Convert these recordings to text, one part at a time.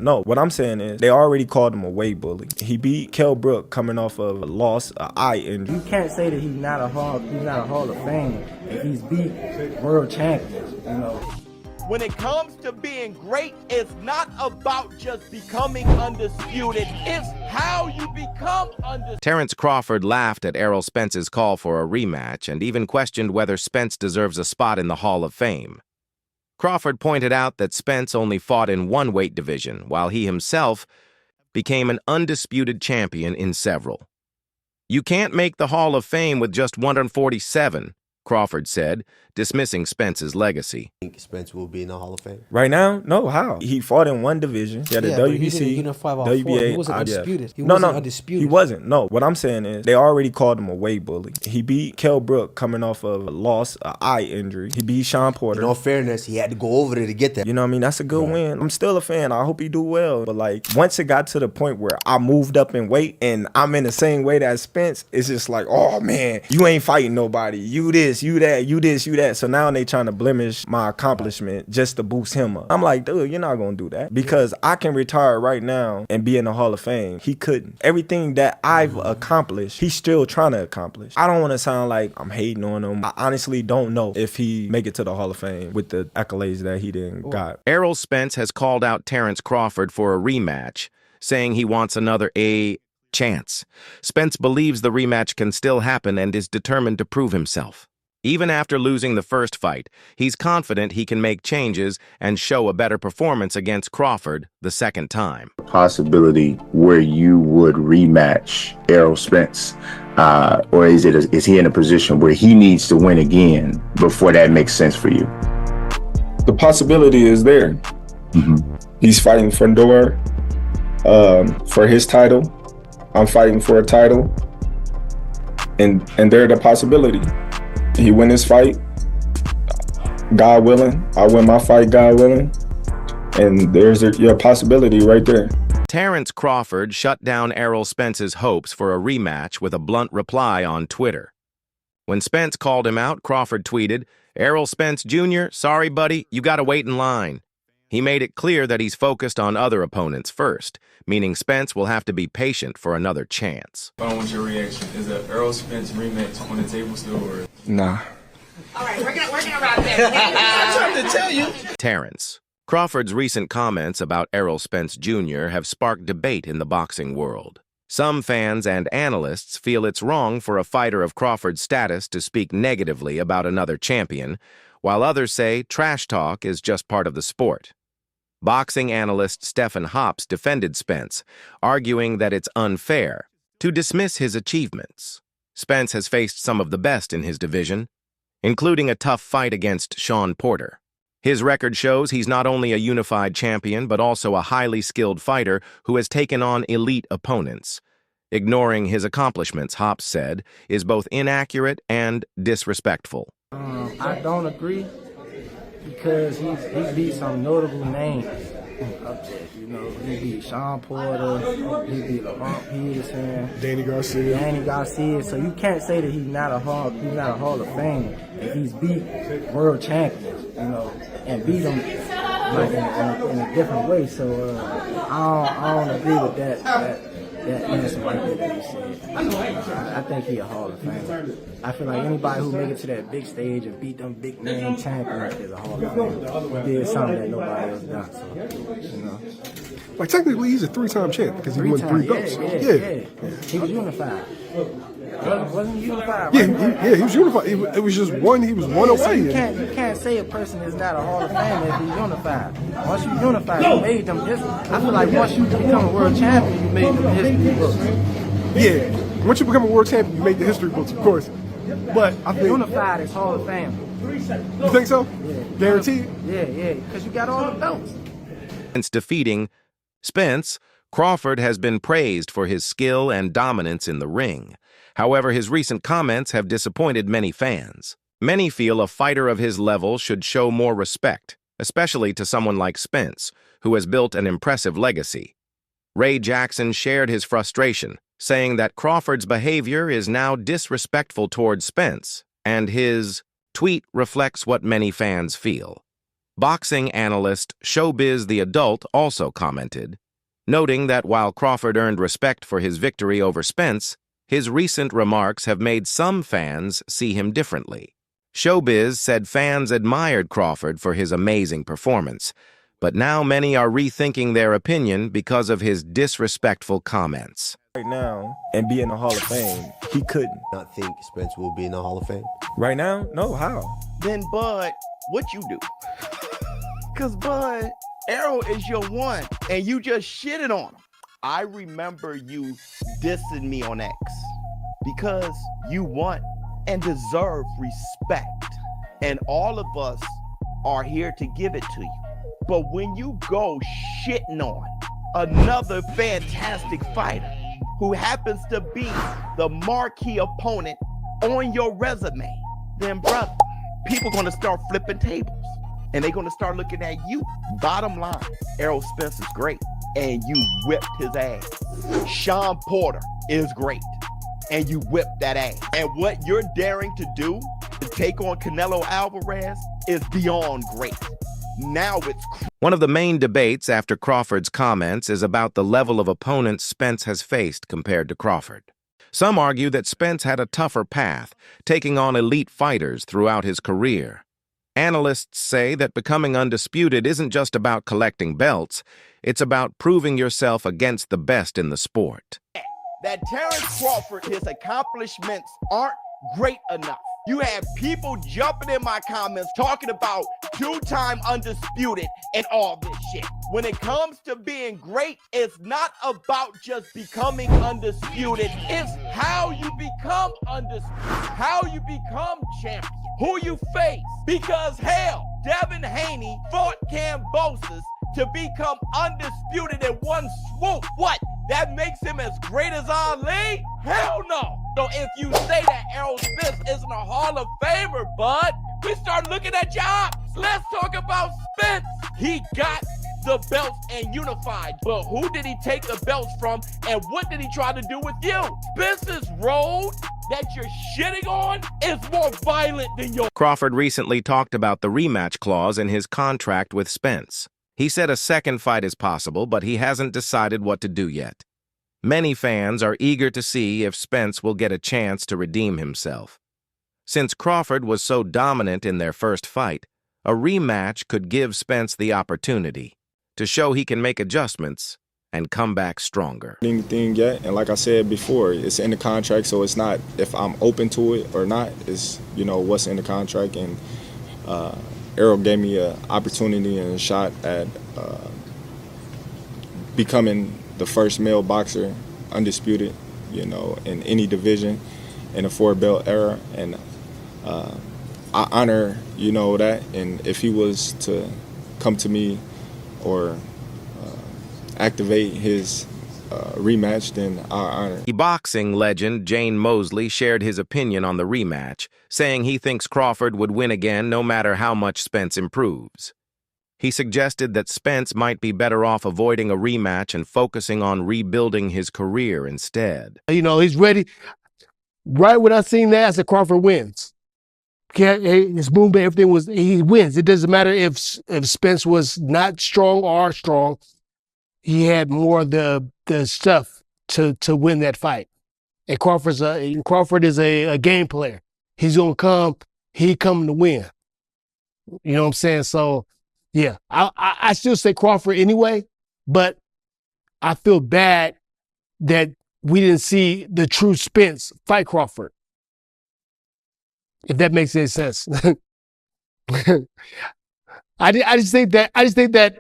No, what I'm saying is they already called him a weight bully. He beat Kell Brook coming off of a loss, an eye injury. You can't say that he's not a Hall of Fame if he's beat world champions, you know. When it comes to being great, it's not about just becoming undisputed. It's how you become undisputed. Terence Crawford laughed at Errol Spence's call for a rematch and even questioned whether Spence deserves a spot in the Hall of Fame. Crawford pointed out that Spence only fought in one weight division, while he himself became an undisputed champion in several. "You can't make the Hall of Fame with just 147, Crawford said, dismissing Spence's legacy. Think Spence will be in the Hall of Fame? Right now? No, how? He fought in one division. He had a WBC, WBA. He wasn't undisputed. No, he wasn't. No, what I'm saying is they already called him a weight bully. He beat Kell Brook coming off of a loss, an eye injury. He beat Sean Porter. In all fairness, he had to go over there to get that. You know what I mean? That's a good win. I'm still a fan. I hope he do well. But like, once it got to the point where I moved up in weight and I'm in the same weight as Spence, it's just like, oh man, you ain't fighting nobody. You this, you that, you this, you that. So now they trying to blemish my accomplishment just to boost him up. I'm like, dude, you're not gonna do that, because I can retire right now and be in the Hall of Fame. He couldn't. Everything that I've accomplished, he's still trying to accomplish. I don't want to sound like I'm hating on him. I honestly don't know if he make it to the Hall of Fame with the accolades that he didn't got. Errol Spence has called out Terence Crawford for a rematch, saying he wants another chance. Spence believes the rematch can still happen and is determined to prove himself. Even after losing the first fight, he's confident he can make changes and show a better performance against Crawford the second time. Possibility where you would rematch Errol Spence, or is he in a position where he needs to win again before that makes sense for you? The possibility is there. He's fighting for Dor, for his title. I'm fighting for a title, and they're the possibility. He win his fight, God willing. I win my fight, God willing. And there's your possibility right there. Terence Crawford shut down Errol Spence's hopes for a rematch with a blunt reply on Twitter. When Spence called him out, Crawford tweeted, "Errol Spence Jr., sorry buddy, you gotta wait in line." He made it clear that he's focused on other opponents first, meaning Spence will have to be patient for another chance. I want your reaction. Is an Errol Spence rematch on the table still, or? Nah. All right, we're gonna wrap this. I'm trying to tell you. Terence. Crawford's recent comments about Errol Spence Jr. have sparked debate in the boxing world. Some fans and analysts feel it's wrong for a fighter of Crawford's status to speak negatively about another champion, while others say trash talk is just part of the sport. Boxing analyst Stephen Hops defended Spence, arguing that it's unfair to dismiss his achievements. Spence has faced some of the best in his division, including a tough fight against Sean Porter. His record shows he's not only a unified champion, but also a highly skilled fighter who has taken on elite opponents. Ignoring his accomplishments, Hops said, is both inaccurate and disrespectful. I don't agree, because he beat some notable names up there. You know, he beat Sean Porter, he beat LeBron Peterson, Danny Garcia. So you can't say that he's not a Hall of Fame if he's beat world champions, you know, and beat them like in a different way. So I don't agree with that answer right there that he said. I think he's a Hall of Fame. I feel like anybody who make it to that big stage and beat them big name champions is a Hall of Fame. He did something that nobody else done. So, you know. Like, technically, he's a three-time champ because he won 3 belts. Yeah. He was unified. Wasn't he unified? Yeah, he was unified. It was just one. He was one away. So you can't say a person is not a Hall of Famer if he's unified. Once you unified, you made them. I feel like once you become a world champion, you made them history books. Yeah, once you become a world champion, you make the history books, of course. But I think unified is Hall of Fame. You think so? Yeah. Guaranteed? Yeah, because you got all the belts. Since defeating Spence, Crawford has been praised for his skill and dominance in the ring. However, his recent comments have disappointed many fans. Many feel a fighter of his level should show more respect, especially to someone like Spence, who has built an impressive legacy. Ray Jackson shared his frustration, saying that Crawford's behavior is now disrespectful towards Spence, and his tweet reflects what many fans feel. Boxing analyst Showbiz the Adult also commented, noting that while Crawford earned respect for his victory over Spence, his recent remarks have made some fans see him differently. Showbiz said fans admired Crawford for his amazing performance, but now many are rethinking their opinion because of his disrespectful comments. Right now, and be in the Hall of Fame, he couldn't. Not think Spence will be in the Hall of Fame. Right now? No, how? Then, Bud, what you do? Because, Bud, Errol is your one, and you just shitted on him. I remember you dissing me on X because you want and deserve respect. And all of us are here to give it to you. But when you go shitting on another fantastic fighter who happens to be the marquee opponent on your resume, then brother, people gonna start flipping tables and they're gonna start looking at you. Bottom line, Errol Spence is great and you whipped his ass. Sean Porter is great and you whipped that ass. And what you're daring to do to take on Canelo Alvarez is beyond great. Now it's one of the main debates after Crawford's comments is about the level of opponents Spence has faced compared to Crawford. Some argue that Spence had a tougher path, taking on elite fighters throughout his career. Analysts say that becoming undisputed isn't just about collecting belts, it's about proving yourself against the best in the sport. That Terence Crawford, his accomplishments aren't great enough. You have people jumping in my comments talking about two-time undisputed and all this shit. When it comes to being great, it's not about just becoming undisputed. It's how you become undisputed, how you become champion, who you face. Because hell, Devin Haney fought Kambosos to become undisputed in one swoop. What? That makes him as great as Ali? Hell no. So if you say that Errol Spence isn't a Hall of Famer, bud, we start looking at jobs. Let's talk about Spence. He got the belts and unified, but who did he take the belts from and what did he try to do with you? Spence's road that you're shitting on is more violent than yours. Crawford recently talked about the rematch clause in his contract with Spence. He said a second fight is possible, but he hasn't decided what to do yet. Many fans are eager to see if Spence will get a chance to redeem himself. Since Crawford was so dominant in their first fight, a rematch could give Spence the opportunity to show he can make adjustments and come back stronger. Anything yet, and like I said before, it's in the contract, so it's not if I'm open to it or not. It's, you know, what's in the contract, and Errol gave me an opportunity and a shot at becoming the first male boxer undisputed, you know, in any division in the 4-belt era, and I honor, you know, that. And if he was to come to me or activate his rematch, then I honor. Boxing legend Jane Mosley shared his opinion on the rematch, saying he thinks Crawford would win again no matter how much Spence improves. He suggested that Spence might be better off avoiding a rematch and focusing on rebuilding his career instead. You know, he's ready. Right when I seen that, I said Crawford wins. His movement, everything was, he wins. It doesn't matter if Spence was not strong or strong. He had more of the stuff to win that fight. And Crawford is a game player. He's gonna come. He coming to win. You know what I'm saying? So, yeah, I still say Crawford anyway, but I feel bad that we didn't see the true Spence fight Crawford. If that makes any sense. I just think that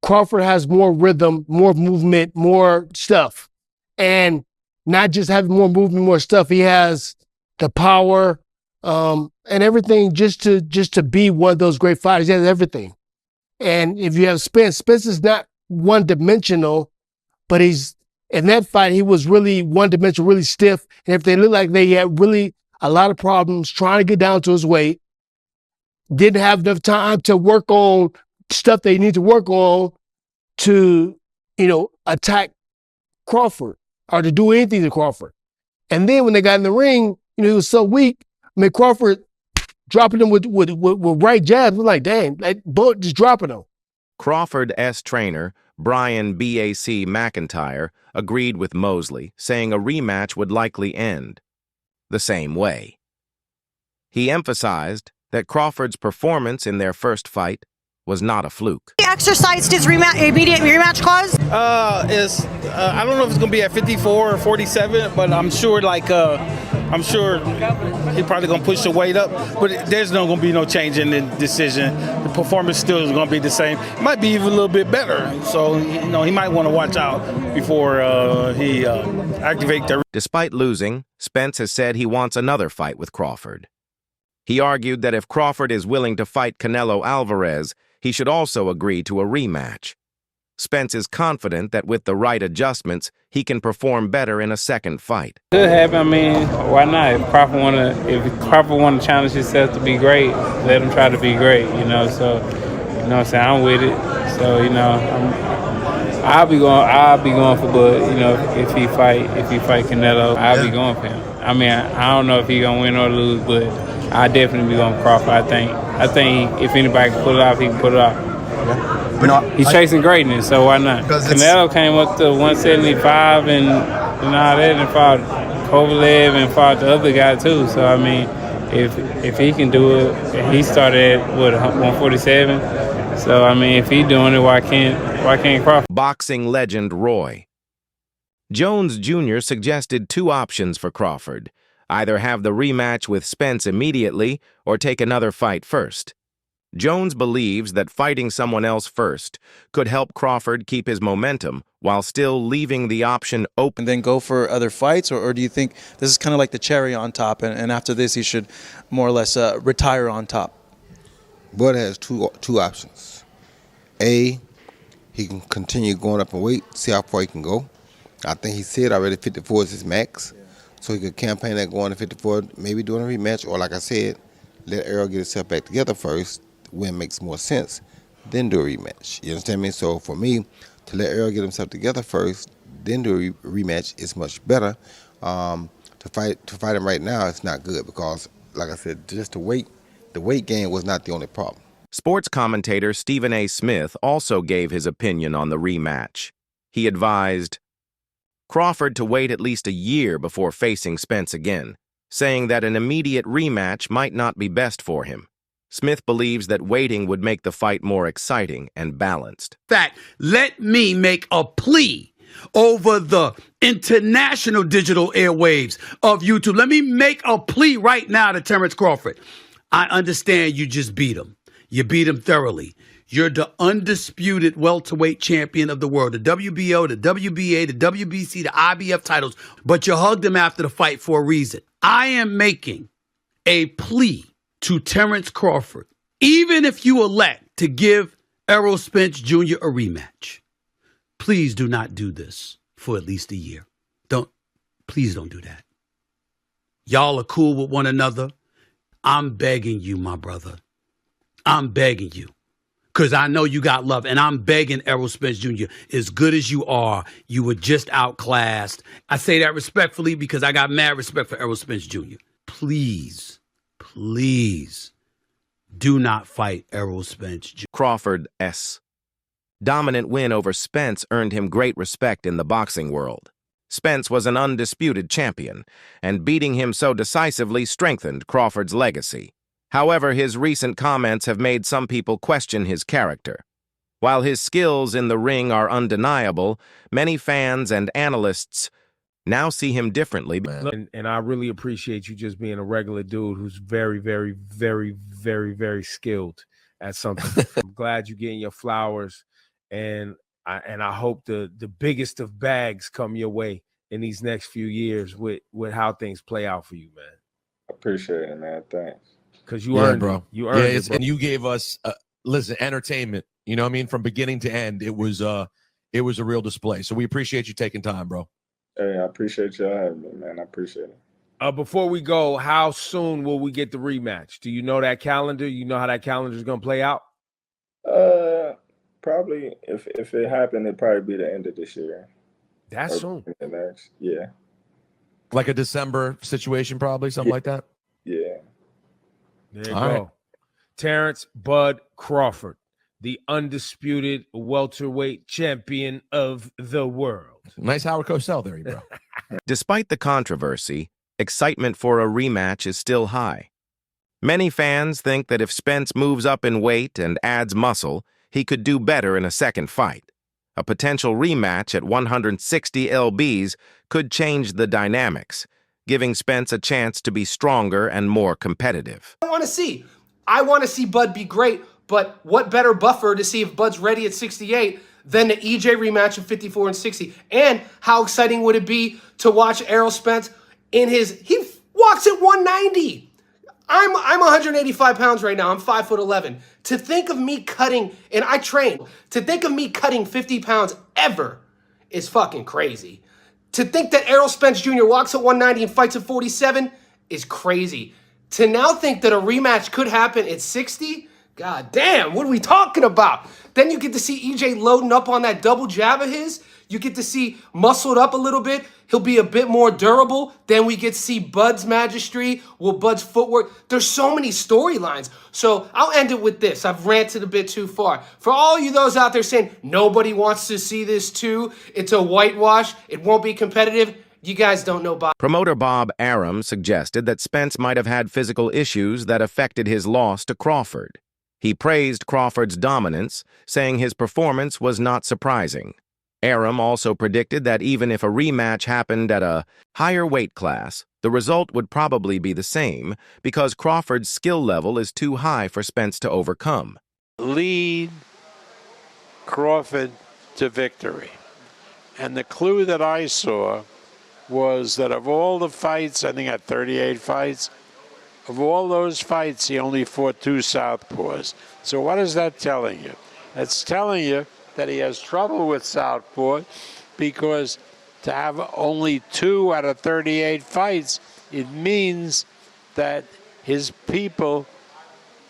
Crawford has more rhythm, more movement, more stuff. And not just having more movement, more stuff, he has the power and everything just to be one of those great fighters. He has everything. And if you have Spence is not one-dimensional, but he's, in that fight, he was really one-dimensional, really stiff, and everything. It looked like they had really a lot of problems trying to get down to his weight. Didn't have enough time to work on stuff they need to work on to, you know, attack Crawford or to do anything to Crawford. And then when they got in the ring, you know, he was so weak. I mean, Crawford dropping him with right jabs. We're like, dang, like, just dropping him. Crawford S. trainer Brian B.A.C. McIntyre agreed with Mosley, saying a rematch would likely end the same way. He emphasized that Crawford's performance in their first fight was not a fluke. He exercised his immediate rematch clause? I don't know if it's going to be at 54 or 47, but I'm sure I'm sure he's probably going to push the weight up, but there's not going to be no change in the decision. The performance still is going to be the same. It might be even a little bit better. So, he might want to watch out before he activates the... Despite losing, Spence has said he wants another fight with Crawford. He argued that if Crawford is willing to fight Canelo Alvarez, he should also agree to a rematch. Spence is confident that with the right adjustments, he can perform better in a second fight. Could happen. I mean, why not? If Crawford want to challenge himself to be great, let him try to be great. So, what I'm saying, I'm with it. So, I'll be going for Bud. If he fight Canelo, I'll be going for him. I mean, I don't know if he's gonna win or lose, but I definitely be going for Crawford. I think if anybody can pull it off, he can pull it off. Yeah. He's chasing greatness, so why not? Canelo came up to 175 and all that, and fought Kovalev and fought the other guy too. So I mean, if he can do it, and he started at 147. So I mean, if he's doing it, why can't Crawford? Boxing legend Roy Jones Jr. suggested two options for Crawford: either have the rematch with Spence immediately or take another fight first. Jones believes that fighting someone else first could help Crawford keep his momentum while still leaving the option open. And then go for other fights, or do you think this is kind of like the cherry on top, and after this he should more or less retire on top? Bud has two options. A, he can continue going up in weight, see how far he can go. I think he said already 54 is his max. So he could campaign that going to 54, maybe doing a rematch, or like I said, let Errol get himself back together first, when it makes more sense, then do a rematch. You understand me? So for me, to let Errol get himself together first, then do a rematch is much better. To fight him right now, it's not good because, like I said, just the weight gain was not the only problem. Sports commentator Stephen A. Smith also gave his opinion on the rematch. He advised Crawford to wait at least a year before facing Spence again, saying that an immediate rematch might not be best for him. Smith believes that waiting would make the fight more exciting and balanced. Fact, let me make a plea over the international digital airwaves of YouTube. Let me make a plea right now to Terence Crawford. I understand you just beat him. You beat him thoroughly. You're the undisputed welterweight champion of the world, the WBO, the WBA, the WBC, the IBF titles, but you hugged him after the fight for a reason. I am making a plea to Terence Crawford, even if you elect to give Errol Spence Jr. a rematch, please do not do this for at least a year. Please don't do that. Y'all are cool with one another. I'm begging you, my brother. I'm begging you. Because I know you got love, and I'm begging Errol Spence Jr., as good as you are, you were just outclassed. I say that respectfully because I got mad respect for Errol Spence Jr. Please do not fight Errol Spence Jr. Crawford S. dominant win over Spence earned him great respect in the boxing world. Spence was an undisputed champion, and beating him so decisively strengthened Crawford's legacy. However, his recent comments have made some people question his character. While his skills in the ring are undeniable, many fans and analysts now see him differently. And I really appreciate you just being a regular dude who's very, very, very, very, very skilled at something. I'm glad you're getting your flowers, and I hope the biggest of bags come your way in these next few years with how things play out for you, man. I appreciate it, man. Thanks. Because you earned bro. it. You earned it, bro. And you gave us, listen, entertainment. You know what I mean? From beginning to end, it was a real display. So we appreciate you taking time, bro. Hey, I appreciate y'all having me, man. I appreciate it. Before we go, how soon will we get the rematch? Do you know that calendar? You know how that calendar is going to play out? Probably, if it happened, it'd probably be the end of this year. That's soon. Yeah. Like a December situation, probably, something like that? Yeah. There you All go. right. Terence Bud Crawford, the undisputed welterweight champion of the world. Nice Howard Cosell there, bro. Despite the controversy, excitement for a rematch is still high. Many fans think that if Spence moves up in weight and adds muscle, he could do better in a second fight. A potential rematch at 160 lbs could change the dynamics, giving Spence a chance to be stronger and more competitive. I want to see Bud be great, but what better buffer to see if Bud's ready at 68 than the EJ rematch of 54 and 60? And how exciting would it be to watch Errol Spence he walks at 190. I'm 185 pounds right now. I'm 5'11". To think of me cutting, and I train, to think of me cutting 50 pounds ever is fucking crazy. To think that Errol Spence Jr. walks at 190 and fights at 47 is crazy. To now think that a rematch could happen at 60, god damn, what are we talking about? Then you get to see EJ loading up on that double jab of his. You get to see muscled up a little bit. He'll be a bit more durable. Then we get to see Bud's magistry, Bud's footwork. There's so many storylines. So I'll end it with this. I've ranted a bit too far. For all you those out there saying, nobody wants to see this too, it's a whitewash, it won't be competitive, you guys don't know Bob. Promoter Bob Arum suggested that Spence might have had physical issues that affected his loss to Crawford. He praised Crawford's dominance, saying his performance was not surprising. Arum also predicted that even if a rematch happened at a higher weight class, the result would probably be the same because Crawford's skill level is too high for Spence to overcome. Lead Crawford to victory. And the clue that I saw was that of all the fights, I think at 38 fights, of all those fights, he only fought 2 southpaws. So what is that telling you? That's telling you that he has trouble with southpaw because to have only 2 out of 38 fights, it means that his people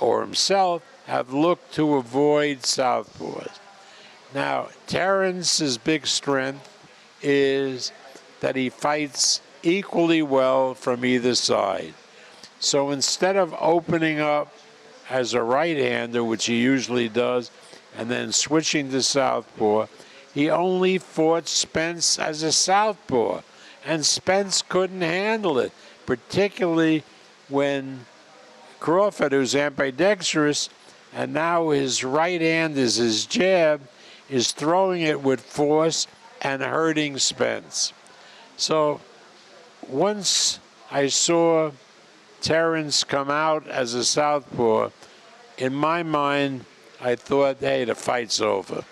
or himself have looked to avoid southpaws. Now, Terence's big strength is that he fights equally well from either side. So instead of opening up as a right-hander, which he usually does, and then switching to southpaw, he only fought Spence as a southpaw, and Spence couldn't handle it, particularly when Crawford, who's ambidextrous, and now his right hand is his jab, is throwing it with force and hurting Spence. So once I saw Terence come out as a southpaw, in my mind, I thought, hey, the fight's over.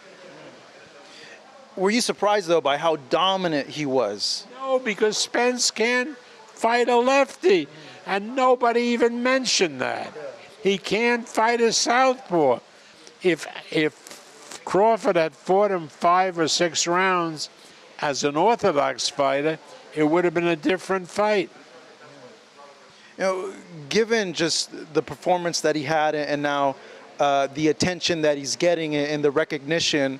Were you surprised, though, by how dominant he was? No, because Spence can't fight a lefty, and nobody even mentioned that. He can't fight a southpaw. If Crawford had fought him 5 or 6 rounds as an orthodox fighter, it would have been a different fight. You know, given just the performance that he had and now the attention that he's getting and the recognition,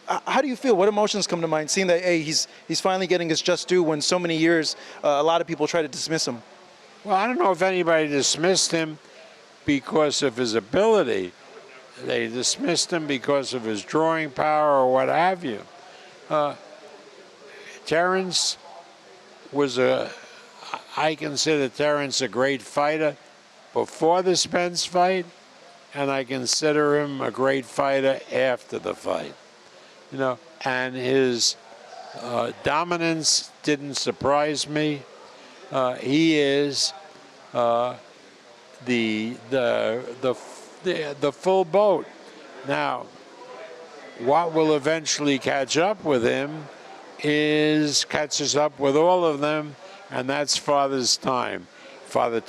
how do you feel? What emotions come to mind, seeing that, hey, he's finally getting his just due when so many years a lot of people try to dismiss him? Well, I don't know if anybody dismissed him because of his ability. They dismissed him because of his drawing power or what have you. Terence was I consider Terence a great fighter before the Spence fight, and I consider him a great fighter after the fight. You know, and his dominance didn't surprise me. He is the full boat. Now, what will eventually catch up with him catches up with all of them, and that's Father's time. Father